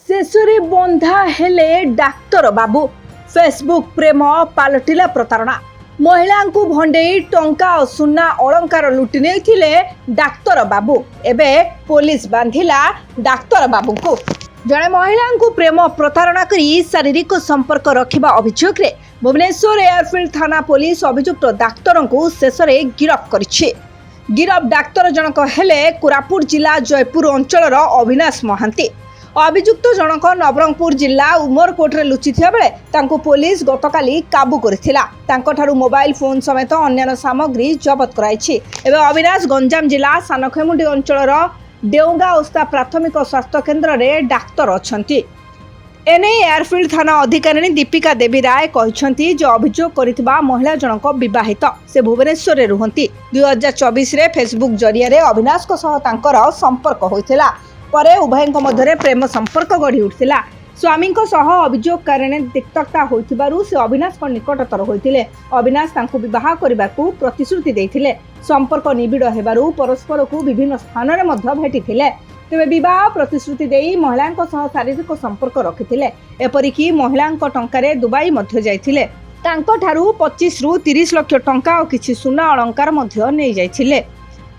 शेषरे बंधा हेले डाक्तर बाबू फेसबुक प्रेम पालटिला प्रतारणा महिला को भंडेई टंका और सुना अलंकार लुटि नहीं डाक्तर बाबू एबे पुलिस बांधिला डाक्तर बाबू को जड़े महिला को प्रेम प्रतारणा करी शारीरिक संपर्क रखिबा अभियोग रे भुवनेश्वर एयरफील्ड थाना पुलिस अभियुक्त डाक्तर को शेष गिरफ्त करिछि। गिरफ डाक्तर जनक हेले कोरापुट जिला जयपुर अंचल अविनाश महांती। अभियुक्त जनक नवरंगपुर जिला उमरकोटे लुचिथिया बेले तांको पुलिस गतकाली काबू करथिला। तांको ठारू मोबाइल फोन समेत अन्य सामग्री जबत कराइछि। एबे अविनाश गंजाम जिला सानखेमुंडी अंचल देउगा ओस्ता प्राथमिक स्वास्थ्य केन्द्र रे डाक्तर अछंती। एने एयरफील्ड थाना अधिकारी दीपिका देवी राय कहते जो अभियोग करथिबा महिला जनक विवाहित से भुवनेश्वर रे रुहंती। 2024 रे फेसबुक जरिया रे अविनाश को सह तांकर संपर्क होइथिला। परे उभयଙ୍କ ମଧ୍ୟରେ प्रेम संपर्क गढ़ी उठिला। स्वामी सह अभियोगकारी तिक्तता होइथिबारु से अविनाश निकटतर होइथिले। अविनाश तांको विवाह करबाकू प्रतिश्रुति देइथिले। संपर्क निबिड़ हेबारु परस्पर को विभिन्न स्थान रे मध्य भेटिथिले। तेबे विवाह प्रतिश्रुति देई महिलांक सह शारीरिक संपर्क रखिथिले। एपरिकी महिलांक टंकारे दुबई मध्य जाइथिले। तांको ठारू 25 रु 30 लाख टंका और किछि सुना अलंकार मध्य नै जाइथिले।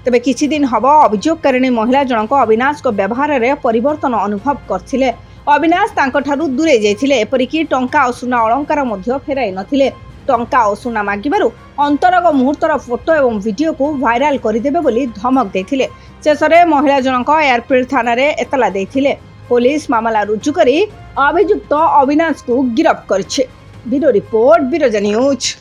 तेबे किछि दिन हब अभियोगकारिणी महिला जनक अविनाश को व्यवहार रे परिवर्तन अनुभव करथिले। अविनाश तांको ठारू दूरे जाइथिले। एपरिकी टंका और सुना अलंकार मध्य फेराई नथिले। टंका और सुना मागिबारु अंतरग मुहूर्तर फोटो एवं वीडियो को वायरल करदेबे बोली धमक देथिले। शेषरे महिला जनक एयरफील्ड थाना रे एतला देथिले। पुलिस मामला रुजु करी अभियुक्त अविनाश को गिरफ्त करिछि। Video report Birja news.